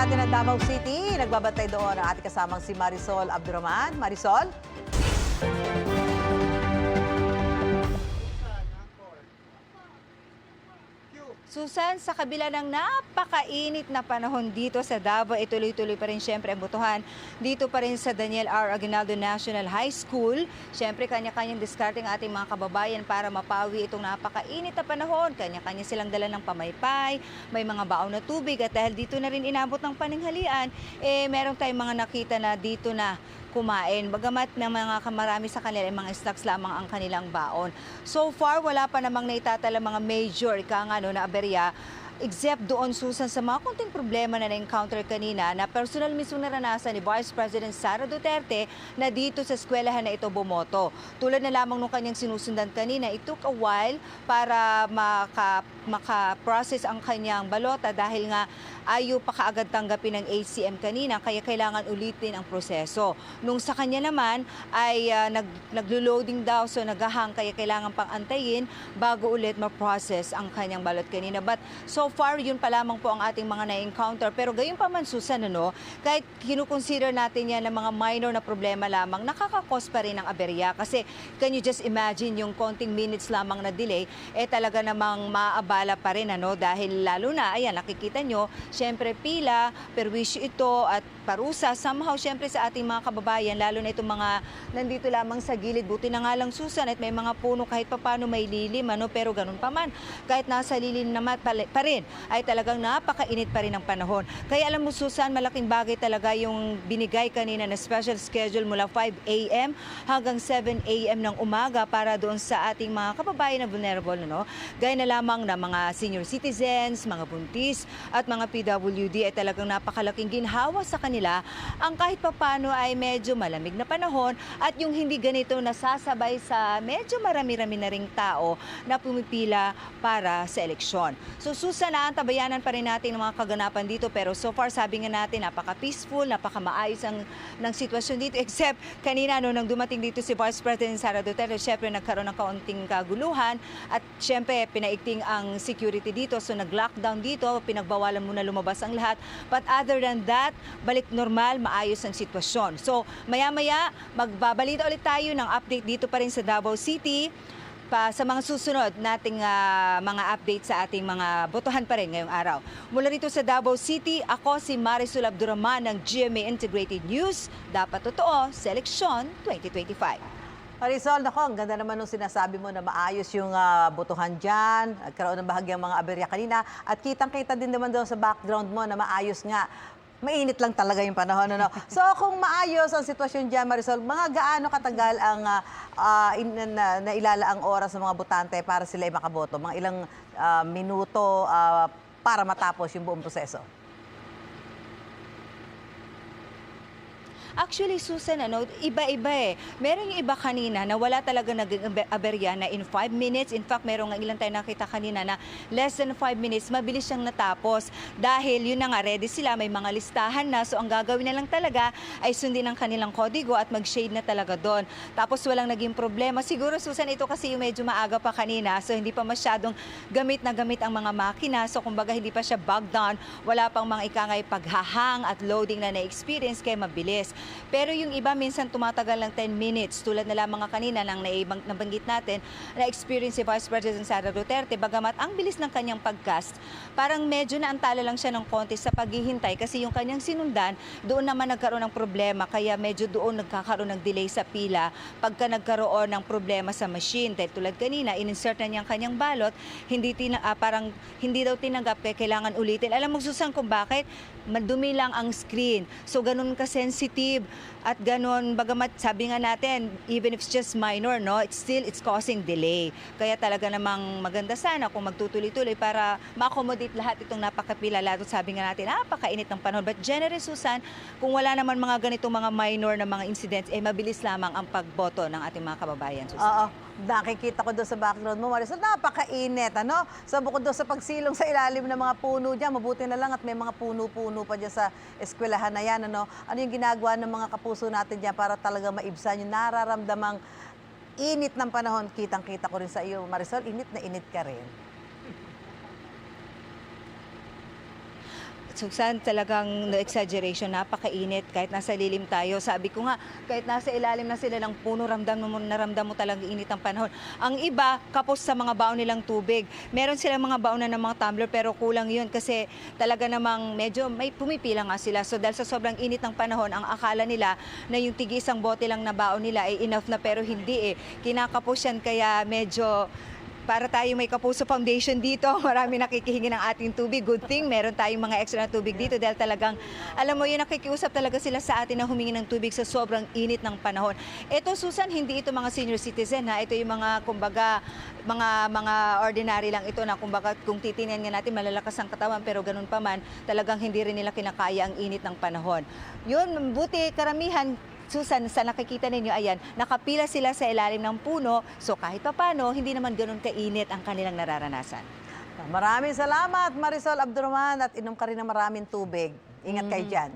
natin ang Davao City. Nagbabantay doon ang ating kasamang si Marisol Abdurrahman. Marisol? Susan, sa kabila ng napakainit na panahon dito sa Davao, tuloy-tuloy pa rin siyempre ang botohan dito pa rin sa Daniel R. Aguinaldo National High School. Siyempre, kanya-kanyang discarding ating mga kababayan para mapawi itong napakainit na panahon. Kanya-kanya silang dala ng pamaypay, may mga baon na tubig at dahil dito na rin inabot ng paninghalian, meron tayong mga nakita na dito na kumain. Bagamat ng mga marami sa kanila ay mga stocks lamang ang kanilang baon. So far, wala pa namang naitatala mga major na aberya, except doon, Susan, sa mga konting problema na na-encounter kanina na personal mismo naranasan ni Vice President Sara Duterte na dito sa eskwelahan na ito bumoto. Tulad na lamang nung kanyang sinusundan kanina, it took a while para maka-process ang kanyang balota dahil nga ayaw pa kaagad tanggapin ng ACM kanina, kaya kailangan ulitin ang proseso. Nung sa kanya naman ay naglo-loading daw, so naghahang, kaya kailangan pang antayin bago ulit ma-process ang kanyang balot kanina. But so far, yun pa lamang po ang ating mga na-encounter. Pero gayon pa man, Susan, kahit kinukonsider natin yan ng mga minor na problema lamang, nakakakos pa rin ang aberya. Kasi can you just imagine yung konting minutes lamang na delay, talaga namang maabala pa rin, dahil lalo na, ayan, nakikita nyo, siyempre pila, perwisyo ito at parusa. Somehow, siyempre sa ating mga kababayan, lalo na itong mga nandito lamang sa gilid. Buti na nga lang, Susan, at may mga puno kahit papano may lilim, pero ganun pa man. Kahit nasa lilim naman pa rin, ay talagang napakainit pa rin ang panahon. Kaya alam mo, Susan, malaking bagay talaga yung binigay kanina na special schedule mula 5 a.m. hanggang 7 a.m. ng umaga para doon sa ating mga kababayan na vulnerable, Gaya na lamang na mga senior citizens, mga buntis, at mga PWD ay talagang napakalaking ginhawa sa kanila ang kahit papano ay medyo malamig na panahon at yung hindi ganito nasasabay sa medyo marami-rami na ring tao na pumipila para sa eleksyon. So Susan, antabayanan pa rin natin ang mga kaganapan dito, pero so far sabi nga natin napaka-peaceful, napaka-maayos ng sitwasyon dito, except kanina nang dumating dito si Vice President Sara Duterte, syempre nagkaroon ng kaunting kaguluhan at syempre pinaigting ang security dito, so nag-lockdown dito, pinagbawalan muna lumabas ang lahat. But other than that, balik normal, maayos ang sitwasyon. So maya-maya, magbabalita ulit tayo ng update dito pa rin sa Davao City sa mga susunod nating mga update sa ating mga botohan pa rin ngayong araw. Mula rito sa Davao City, ako si Marisol Abdurrahman ng GMA Integrated News. Dapat totoo sa eleksyon 2025. Marisol, ang ganda naman nung sinasabi mo na maayos yung botohan dyan. Nagkaroon ng bahagyang mga aberya kanina. At kitang-kita din naman doon sa background mo na maayos nga. Mainit lang talaga yung panahon. So kung maayos ang sitwasyon dyan, Marisol, mga gaano katagal ang nailalaang oras ng mga botante para sila ay makaboto? Mga ilang minuto para matapos yung buong proseso? Actually, Susan, iba-iba Meron yung iba kanina na wala talaga nag-aberya na in 5 minutes. In fact, meron nga ilan tayo nakita kanina na less than 5 minutes, mabilis siyang natapos. Dahil yun na nga, ready sila, may mga listahan na. So, ang gagawin na lang talaga ay sundin ang kanilang kodigo at mag-shade na talaga doon. Tapos, walang naging problema. Siguro, Susan, ito kasi yung medyo maaga pa kanina. So, hindi pa masyadong gamit na gamit ang mga makina. So, kumbaga, hindi pa siya bogged down. Wala pang mga ikangay paghahang at loading na na-experience kaya mabilis. Pero yung iba minsan tumatagal ng 10 minutes. Tulad na lamang kanina nang nabanggit natin na experience si Vice President Sara Duterte. Bagamat ang bilis ng kanyang pagcast, parang medyo naantala lang siya ng konti sa paghihintay kasi yung kanyang sinundan, doon naman nagkaroon ng problema. Kaya medyo doon nagkakaroon ng delay sa pila pagka nagkaroon ng problema sa machine. Dahil tulad kanina, in-insert na niya ang kanyang balot, parang hindi daw tinanggap kaya kailangan ulitin. Alam mo, Susan, kung bakit? Madumi lang ang screen. So, ganun ka-sensitive at ganun, bagamat sabi nga natin, even if it's just minor, it's causing delay. Kaya talaga namang maganda sana kung magtutuloy-tuloy para ma-accommodate lahat itong napakapila. Lalo sabi nga natin, napakainit ng panahon. But generally, Susan, kung wala naman mga ganitong mga minor na mga incidents, mabilis lamang ang pagboto ng ating mga kababayan, Susan. Oo. Nakikita ko doon sa background mo, Marisol, napakainit, So bukod doon sa pagsilong sa ilalim ng mga puno dyan, mabuti na lang at may mga puno-puno pa dyan sa eskwelahan na yan, Ano yung ginagawa ng mga kapuso natin dyan para talaga maibsan yung nararamdamang init ng panahon? Kitang-kita ko rin sa iyo, Marisol, init na init ka rin. Susan, talagang no exaggeration, napakainit kahit nasa lilim tayo. Sabi ko nga, kahit nasa ilalim na sila ng puno, ramdam mo talagang init ang panahon. Ang iba, kapos sa mga baon nilang tubig. Meron silang mga baon na ng mga tumbler pero kulang yun kasi talaga namang medyo may pumipila nga sila. So dahil sa sobrang init ng panahon, ang akala nila na yung tigi isang bote lang na baon nila ay enough na pero hindi eh. Kinakapos yan kaya medyo para tayo may Kapuso Foundation dito, marami nakikihingi ng ating tubig. Good thing, meron tayong mga extra na tubig dito dahil talagang, alam mo yun, nakikiusap talaga sila sa atin na humingi ng tubig sa sobrang init ng panahon. Ito, Susan, hindi ito mga senior citizen, ha? Ito yung mga, kumbaga, mga ordinary lang ito na, kumbaga, kung titingnan nga natin, malalakas ang katawan, pero ganun pa man, talagang hindi rin nila kinakaya ang init ng panahon. Yun, buti, karamihan, Susan, sa nakikita ninyo, ayan, nakapila sila sa ilalim ng puno. So kahit paano, hindi naman ganun kainit ang kanilang nararanasan. Maraming salamat, Marisol Abdurrahman, at inom ka rin ng maraming tubig. Ingat kayo dyan.